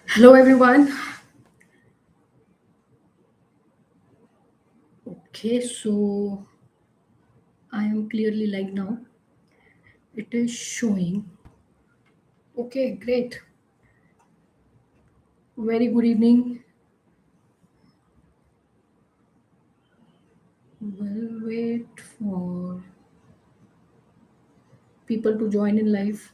Hello, everyone. Okay, so I am clearly like now. It is showing. Okay, great. Very good evening. We'll wait for people to join in live.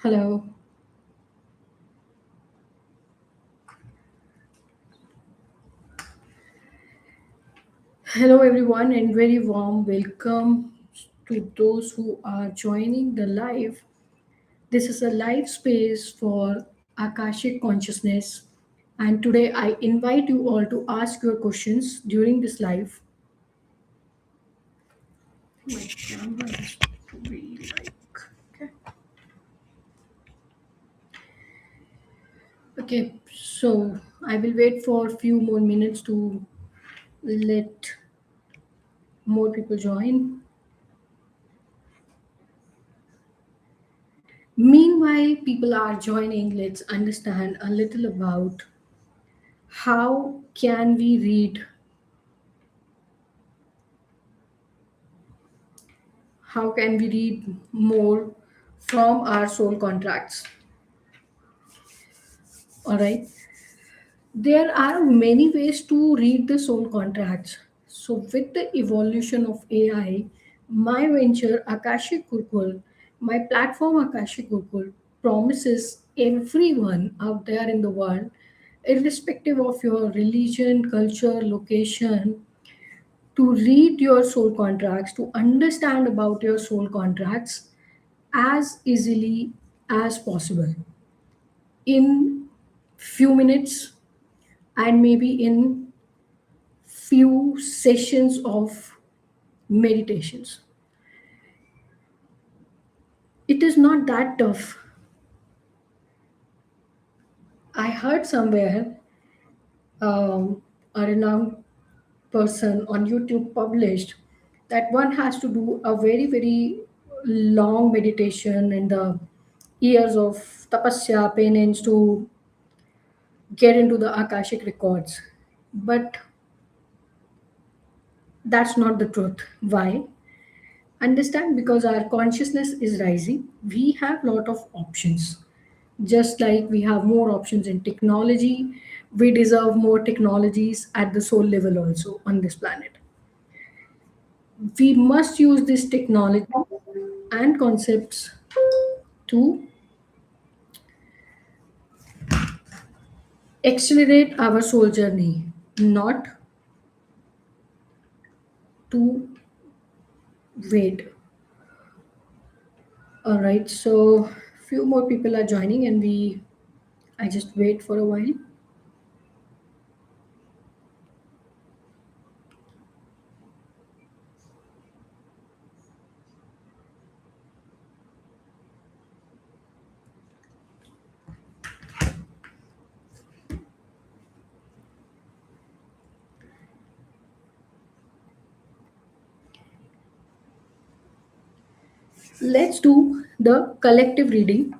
Hello. Hello, everyone, and very warm welcome to those who are joining the live. This is a live space for Akashic consciousness. And today I invite you all to ask your questions during this live. My camera has to be like. Okay. Okay, so I will wait for a few more minutes to let more people join. Meanwhile, people are joining. Let's understand a little about how can we read, how can we read more from our soul contracts. All right, there are many ways to read the soul contracts. So, with the evolution of AI, my venture Akashic Gurukul, my platform Akashic Gurukul, promises everyone out there in the world, irrespective of your religion, culture, location, to read your soul contracts, to understand about your soul contracts as easily as possible in few minutes and maybe in few sessions of meditations. It is not that tough. I heard somewhere a renowned person on YouTube published that one has to do a very, very long meditation in the years of tapasya, penance to get into the Akashic records. But that's not the truth. Why? Understand, because our consciousness is rising, we have lot of options. Just like we have more options in technology, we deserve more technologies at the soul level also on this planet. We must use this technology and concepts to accelerate our soul journey, not to wait. All right, so few more people are joining, and I just wait for a while. Let's do the collective reading.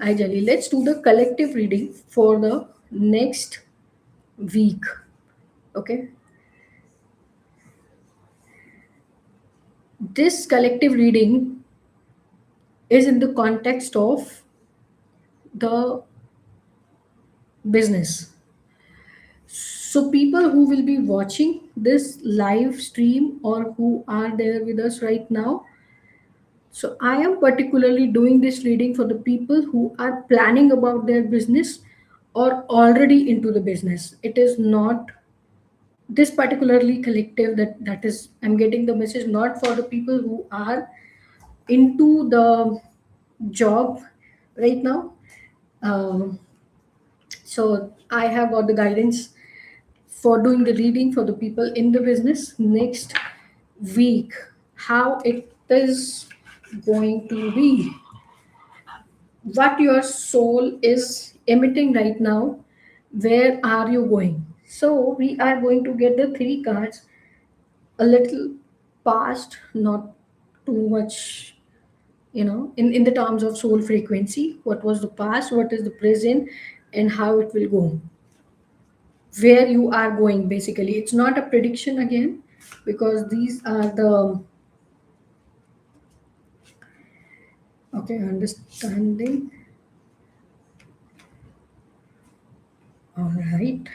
Ideally, let's do the collective reading for the next week. Okay, this collective reading is in the context of the business. So, people who will be watching this live stream or who are there with us right now, so I am particularly doing this reading for the people who are planning about their business or already into the business. It is not this particularly collective, that is, I'm getting the message not for the people who are into the job right now. um, so I have got the guidance for doing the reading for the people in the business next week, how it is going to be, what your soul is emitting right now, where are you going. So we are going to get the three cards, a little past, not too much, in the terms of soul frequency, what was the past, what is the present, and how it will go, where you are going. Basically, it's not a prediction again, because these are the, okay, understanding. All right.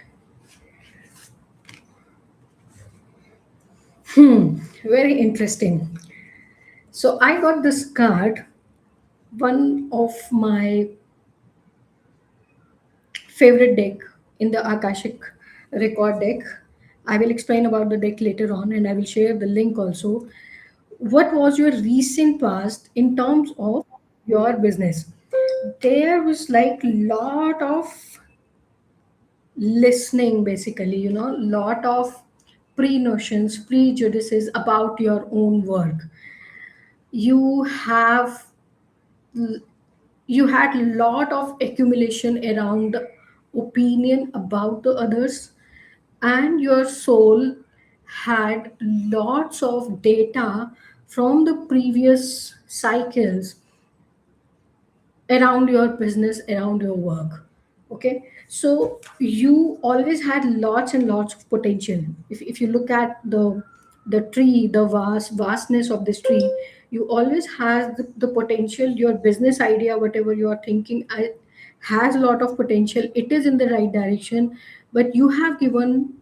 Very interesting. So I got this card, one of my favorite deck in the Akashic record deck. I will explain about the deck later on, and I will share the link also. What was your recent past in terms of your business? There was like lot of listening, basically, lot of pre-notions, prejudices about your own work. You have you had lot of accumulation around the opinion about the others, and your soul had lots of data from the previous cycles around your business, around your work. Okay, so you always had lots and lots of potential. If you look at the tree, the vastness of this tree, you always have the potential. Your business idea, whatever you are thinking, has a lot of potential. It is in the right direction, but you have given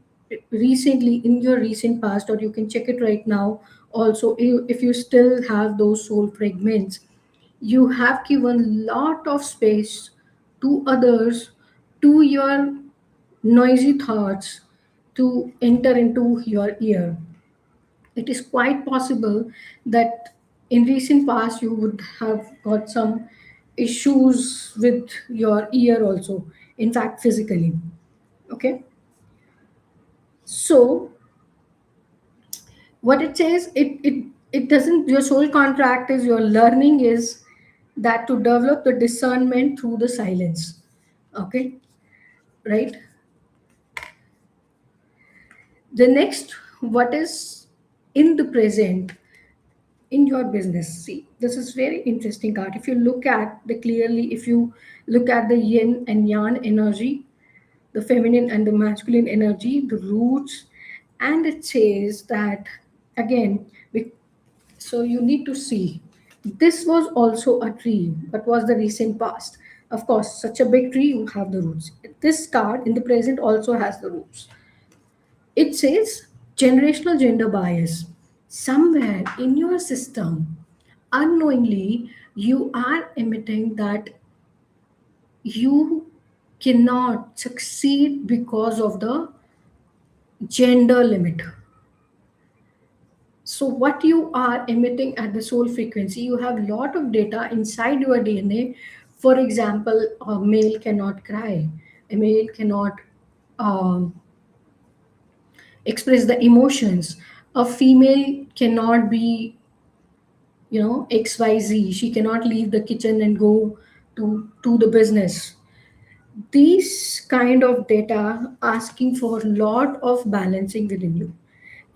recently, in your recent past, or you can check it right now also, if you still have those soul fragments, you have given lot of space to others, to your noisy thoughts, to enter into your ear. It is quite possible that in recent past you would have got some issues with your ear also, in fact physically. Okay, so what it says, it doesn't, your soul contract is, your learning is that to develop the discernment through the silence. Okay, right. The next, what is in the present in your business. See, this is very interesting card. If you look at the clearly, if you look at the yin and yang energy, the feminine and the masculine energy, the roots, and it says that again, so you need to see, this was also a tree, but was the recent past. Of course, such a big tree, you have the roots. This card in the present also has the roots. It says generational gender bias. Somewhere in your system, unknowingly, you are emitting that you cannot succeed because of the gender limit. So what you are emitting at the soul frequency, you have a lot of data inside your DNA. For example, a male cannot cry, a male cannot um, express the emotions, a female cannot be, XYZ, she cannot leave the kitchen and go to the business. These kind of data asking for a lot of balancing within you.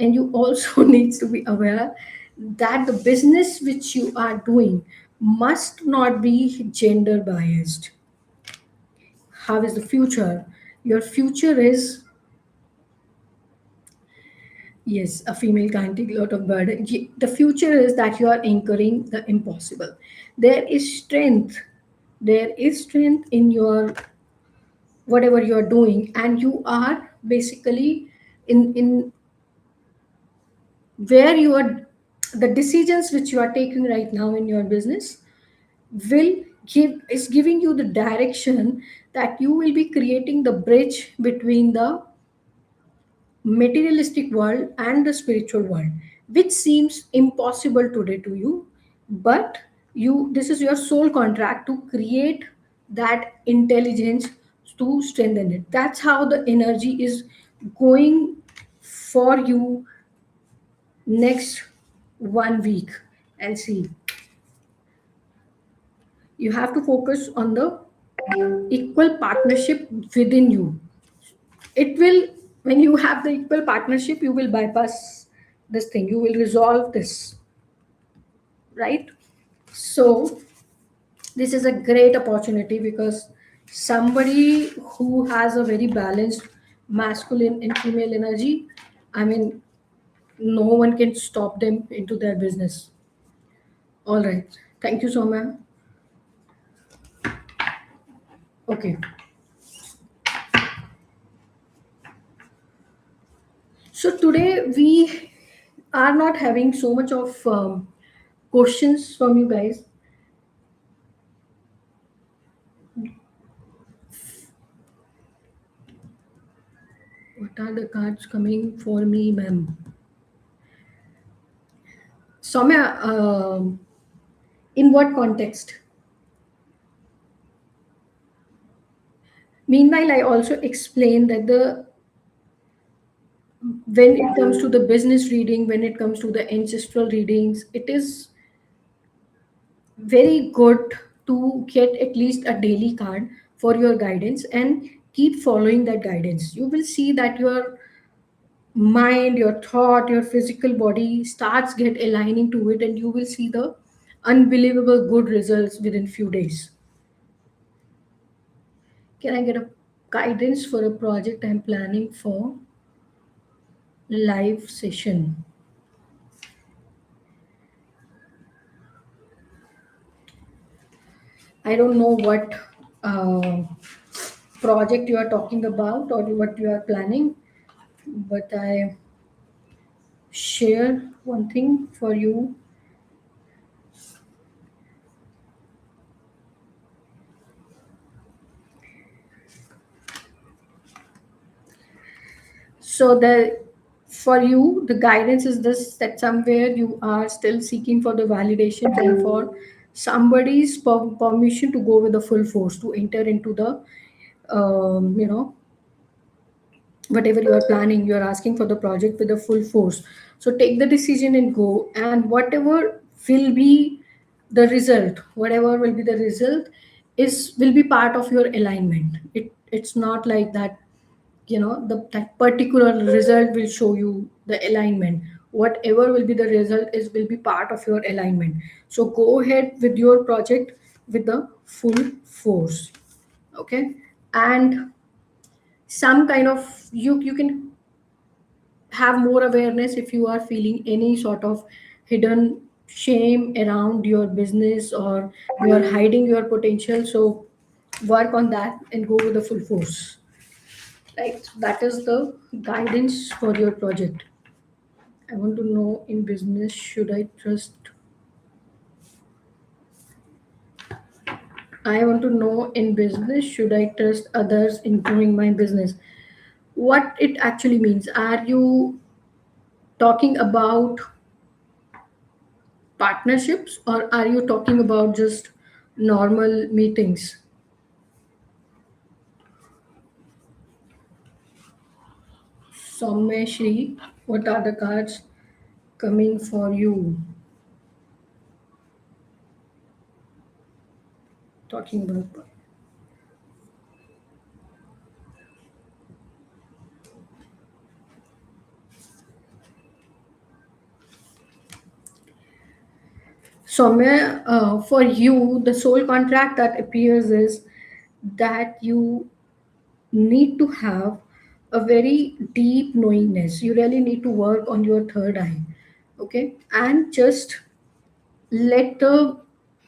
And you also needs to be aware that the business which you are doing must not be gender biased. How is the future? Your future is, yes, a female can't take a lot of burden. The future is that you are anchoring the impossible. There is strength. There is strength in your whatever you are doing, and you are basically in where you are, the decisions which you are taking right now in your business will give is giving you the direction that you will be creating the bridge between the materialistic world and the spiritual world, which seems impossible today to you. But you, this is your soul contract to create that intelligence, to strengthen it. That's how the energy is going for you next 1 week. And see, you have to focus on the equal partnership within you. It will, when you have the equal partnership, you will bypass this thing, you will resolve this, right? So this is a great opportunity, because somebody who has a very balanced masculine and female energy, I mean, no one can stop them into their business. All right, thank you so much. Okay, so today we are not having so much of questions from you guys. What are the cards coming for me, ma'am? Soumya, in what context? Meanwhile, I also explained that the when it comes to the business reading, when it comes to the ancestral readings, it is very good to get at least a daily card for your guidance and keep following that guidance. You will see that your mind, your thought, your physical body starts get aligning to it, and you will see the unbelievable good results within few days. Can I get a guidance for a project I'm planning for live session? I don't know what uh, project you are talking about or what you are planning, but I share one thing for you. So the for you the guidance is this, that somewhere you are still seeking for the validation and for somebody's permission to go with the full force to enter into the you know, whatever you are planning, you are asking for the project with the full force. So take the decision and go, and whatever will be the result, whatever will be the result is will be part of your alignment. It's not like that, you know, that particular result will show you the alignment. Whatever will be the result is will be part of your alignment. So go ahead with your project with the full force. Okay, and some kind of, you can have more awareness if you are feeling any sort of hidden shame around your business, or you are hiding your potential. So work on that and go with the full force, right? So that is the guidance for your project. I want to know, in business should I trust, I want to know, in business should I trust others in growing my business? What it actually means, are you talking about partnerships, or are you talking about just normal meetings? Soumeshri, what are the cards coming for you? Talking about. Soumya, for you, the soul contract that appears is that you need to have a very deep knowingness. You really need to work on your third eye, okay? And just let the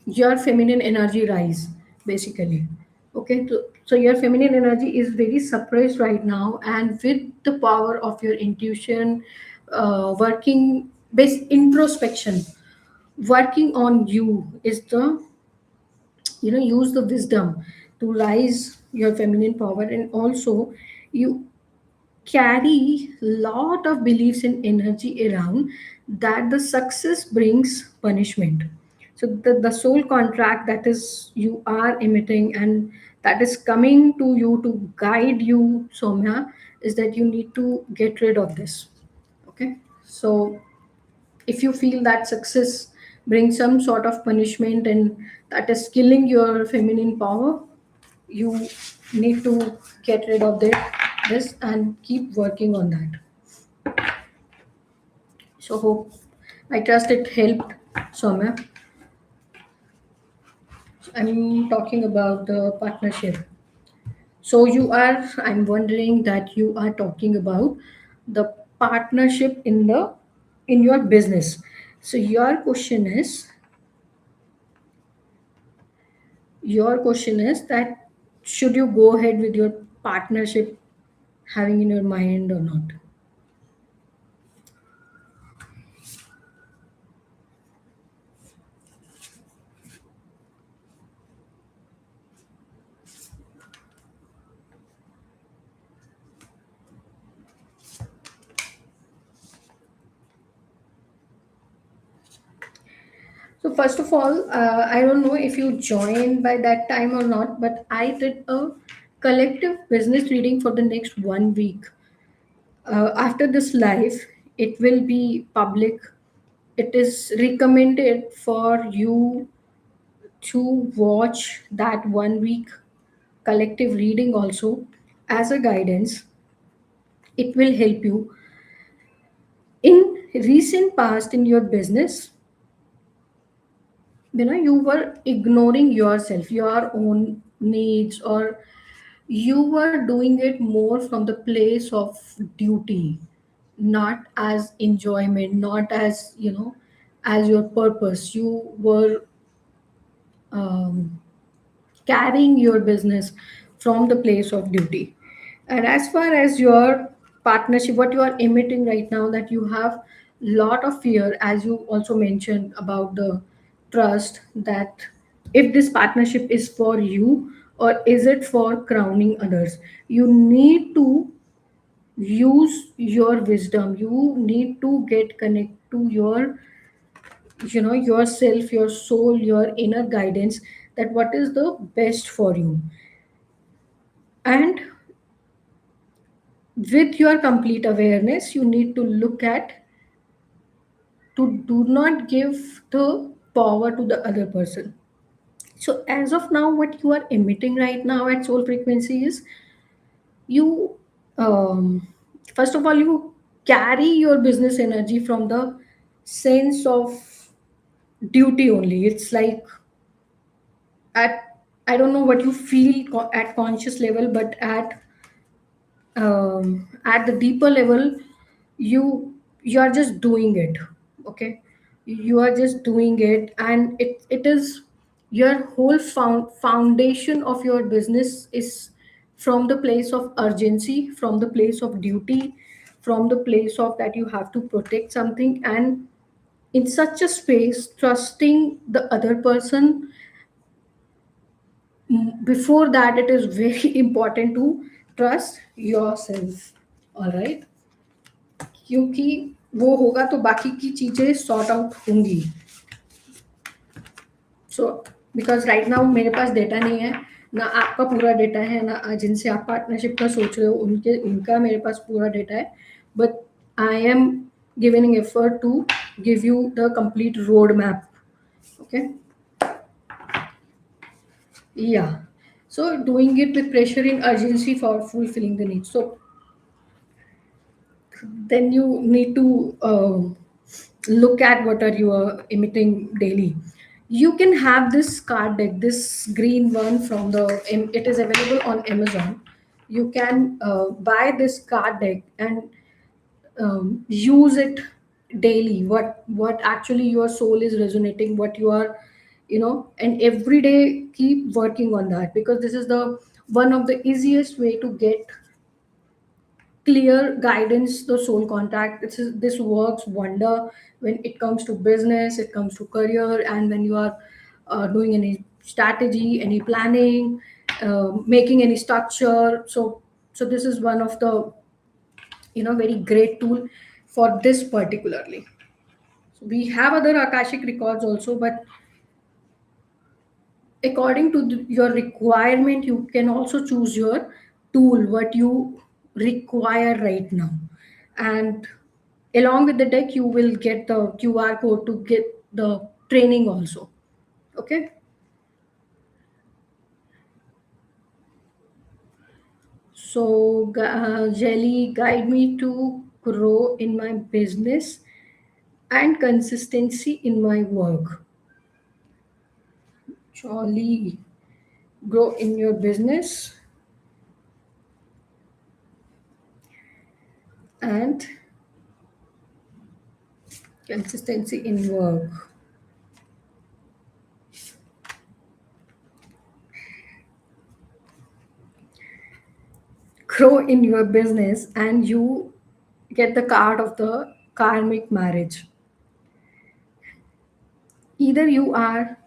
your feminine energy rise, basically. Okay, so your feminine energy is very suppressed right now, and with the power of your intuition, working based introspection, working on you is the, you know, use the wisdom to rise your feminine power, and also you carry lot of beliefs and energy around that the success brings punishment. So the soul contract that is you are emitting and that is coming to you to guide you, Somya, is that you need to get rid of this. Okay, so if you feel that success brings some sort of punishment and that is killing your feminine power, you need to get rid of this and keep working on that. So hope, I trust it helped, Soumya. I'm talking about the partnership. So you are, I'm wondering that you are talking about the partnership in your business. So your question is that should you go ahead with your partnership having in your mind or not? So first of all, I don't know if you joined by that time or not, but I did a collective business reading for the next 1 week. After this live, it will be public. It is recommended for you to watch that 1 week collective reading also as a guidance. It will help you in recent past in your business. You were ignoring yourself, your own needs, or you were doing it more from the place of duty, not as enjoyment, not as as your purpose. You were um, carrying your business from the place of duty. And as far as your partnership, what you are emitting right now, that you have lot of fear, as you also mentioned about the trust, that if this partnership is for you or is it for crowning others, you need to use your wisdom. You need to get connect to your yourself, your soul, your inner guidance, that what is the best for you. And with your complete awareness, you need to look at to do not give the power to the other person. So as of now, what you are emitting right now at soul frequency is you first of all, you carry your business energy from the sense of duty only. It's like at, I don't know what you feel at conscious level, but at the deeper level, you are just doing it. Okay, you are just doing it, and it is your whole foundation of your business is from the place of urgency, from the place of duty, from the place of that you have to protect something, and in such a space trusting the other person. Before that, it is very important to trust yourself. All right, क्योंकि वो होगा तो बाकी की चीजें sort out होंगी. So because right now मेरे पास data नहीं है, ना आपका पूरा डेटा है, ना जिनसे आप पार्टनरशिप का सोच रहे हो उनका मेरे पास पूरा डेटा है. But I am giving effort to give you the complete road map. Okay, yeah. So doing it with pressure in urgency for fulfilling the needs. So then you need to look at what are you emitting daily. You can have this card deck, this green one from it is available on Amazon. You can buy this card deck and use it daily. What actually your soul is resonating, what you are, and every day keep working on that, because this is the one of the easiest way to get clear guidance, the soul contact. This works wonder when it comes to business, it comes to career, and when you are doing any strategy, any planning, making any structure. So this is one of the very great tool for this particularly. So we have other akashic records also, but according to your requirement, you can also choose your tool what you require right now. And along with the deck, you will get the QR code to get the training also. Okay. So Jelly, guide me to grow in my business and consistency in my work. Jolly, grow in your business and consistency in work. Grow in your business and you get the card of the karmic marriage. Either you are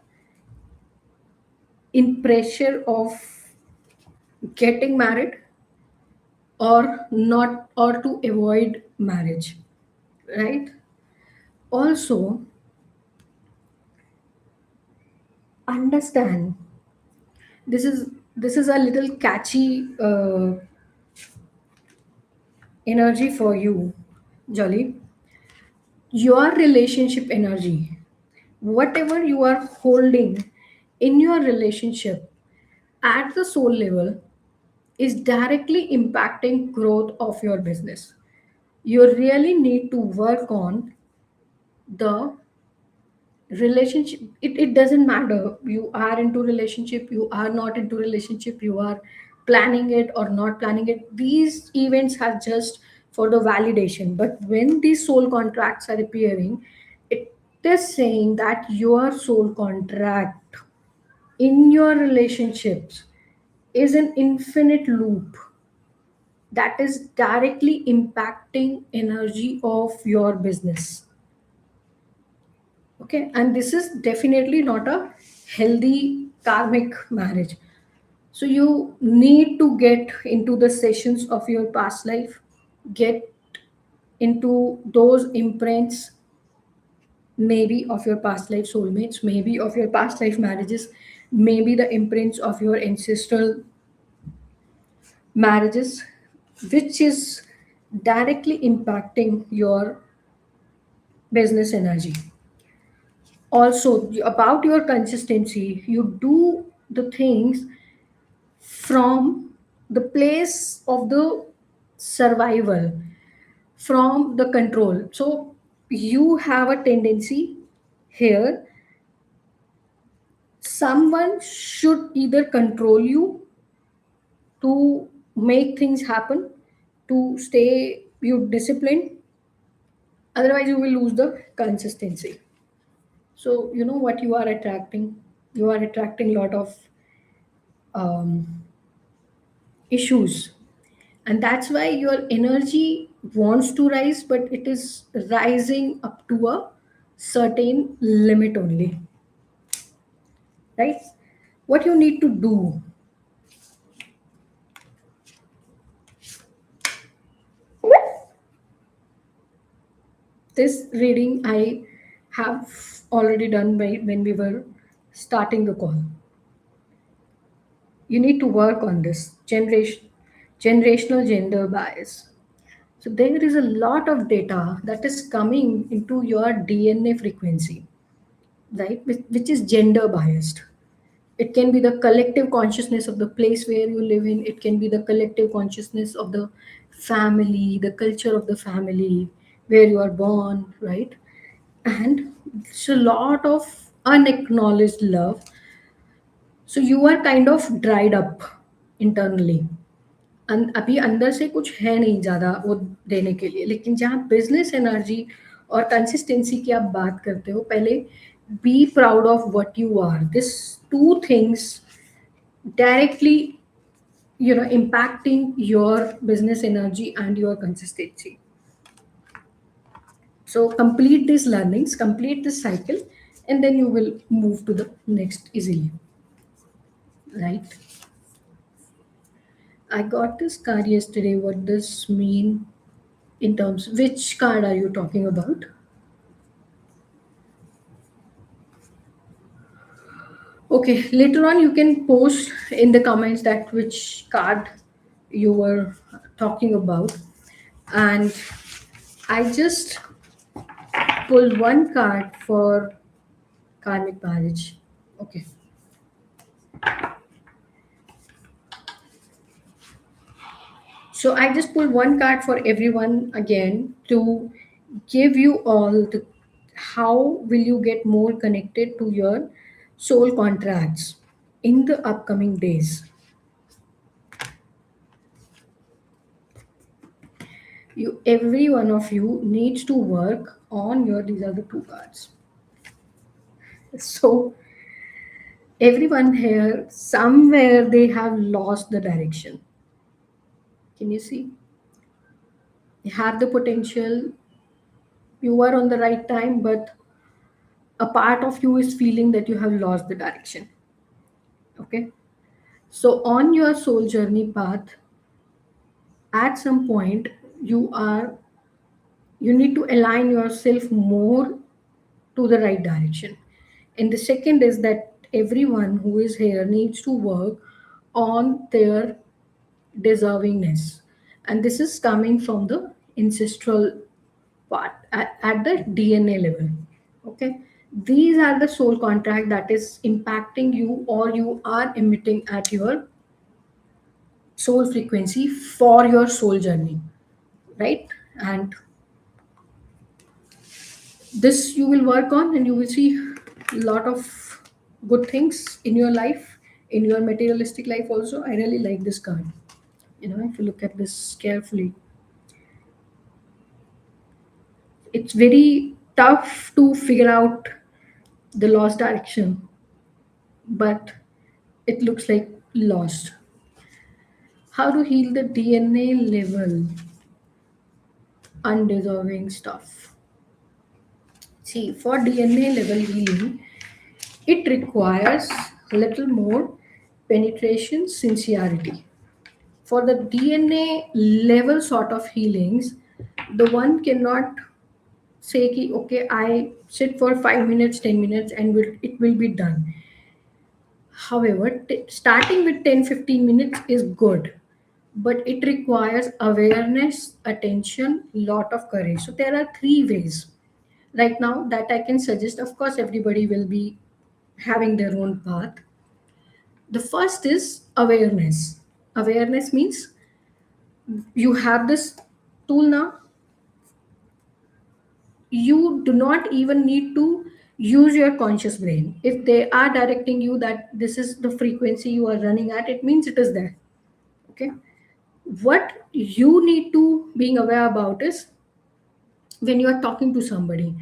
in pressure of getting married or not, or to avoid marriage, right? Also, understand, this is a little catchy energy for you, Jolly. Your relationship energy, whatever you are holding in your relationship at the soul level, is directly impacting growth of your business. You really need to work on the relationship. It doesn't matter you are into relationship, you are not into relationship, you are planning it or not planning it. These events are just for the validation, but when these soul contracts are appearing, it is saying that your soul contract in your relationships is an infinite loop that is directly impacting energy of your business. Okay, and this is definitely not a healthy karmic marriage. So you need to get into the sessions of your past life, get into those imprints, maybe of your past life soulmates, maybe of your past life marriages, maybe the imprints of your ancestral marriages, which is directly impacting your business energy. Also, about your consistency, you do the things from the place of the survival, from the control. So you have a tendency here, someone should either control you to make things happen, to stay you disciplined, otherwise you will lose the consistency. So you know what you are attracting, you are attracting a lot of um, issues, and that's why your energy wants to rise, but it is rising up to a certain limit only, right? What you need to do, this reading I have already done by when we were starting the call. You need to work on this generational gender bias. So there is a lot of data that is coming into your DNA frequency, right? Which is gender biased. It can be the collective consciousness of the place where you live in. It can be the collective consciousness of the family, the culture of the family where you are born, right? And it's a lot of unacknowledged love. So you are kind of dried up internally. अभी अंदर से कुछ है नहीं ज़्यादा वो देने के लिए, लेकिन जहाँ बिजनेस एनर्जी और कंसिस्टेंसी की आप बात करते हो, पहले be proud of what you are. This two things directly impacting your business energy and your consistency. So complete these learnings, complete this cycle, and then you will move to the next easily, right? I got this card yesterday. What does mean in terms? Which card are you talking about? Okay, later on you can post in the comments that which card you were talking about. And I just pulled one card for karmic marriage. Okay. So I just pulled one card for everyone again to give you all the how will you get more connected to your soul contracts in the upcoming days. You every one of you needs to work on your these are the two cards. So everyone here somewhere they have lost the direction. Can you see? You have the potential, you are on the right time, but a part of you is feeling that you have lost the direction. Okay. So on your soul journey path, at some point you are you need to align yourself more to the right direction. And the second is that everyone who is here needs to work on their deservingness. And this is coming from the ancestral part at the DNA level. Okay. These are the soul contract that is impacting you or you are emitting at your soul frequency for your soul journey, right? And this you will work on and you will see a lot of good things in your life, in your materialistic life also. I really like this card. If you look at this carefully, it's very tough to figure out the lost direction, but it looks like lost. How to heal the DNA level undeserving stuff. See, for DNA level healing, it requires a little more penetration, sincerity. For the DNA level sort of healings, the one cannot say, ki, okay, I sit for 5 minutes, 10 minutes, and it will be done. However, starting with 10-15 minutes is good, but it requires awareness, attention, lot of courage. So there are three ways right now that I can suggest. Of course, everybody will be having their own path. The first is awareness. Awareness means you have this tool now, you do not even need to use your conscious brain. If they are directing you that this is the frequency you are running at, it means it is there. Okay. What you need to being aware about is when you are talking to somebody,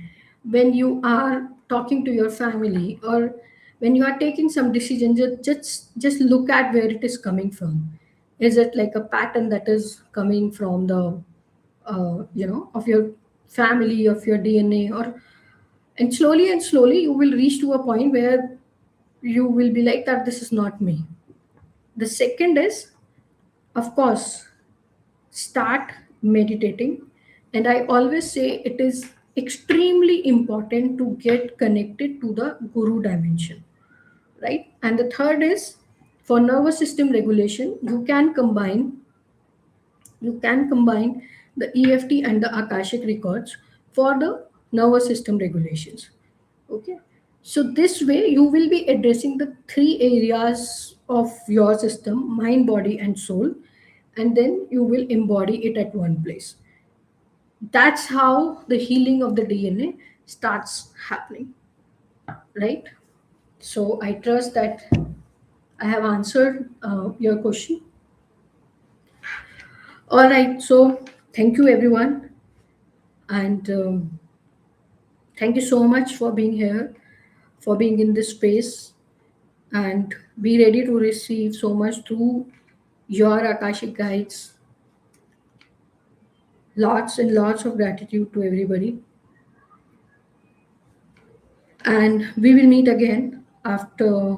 when you are talking to your family, or when you are taking some decision, just look at where it is coming from. Is it like a pattern that is coming from the of your family, of your DNA, or and slowly you will reach to a point where you will be like that this is not me. The second is, of course, start meditating. And I always say it is extremely important to get connected to the guru dimension, right? And the third is, for nervous system regulation, you can combine the EFT and the Akashic records for the nervous system regulations. Okay. So this way you will be addressing the three areas of your system: mind, body, and soul, and then you will embody it at one place. That's how the healing of the DNA starts happening, right? So I trust that I have answered your question. All right. So thank you, everyone, and thank you so much for being here, for being in this space, and be ready to receive so much through your Akashic guides. Lots and lots of gratitude to everybody. And we will meet again after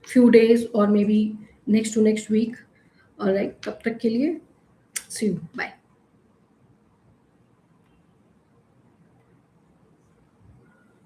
few days or maybe next to next week alright, तब तक के लिए सी you, bye.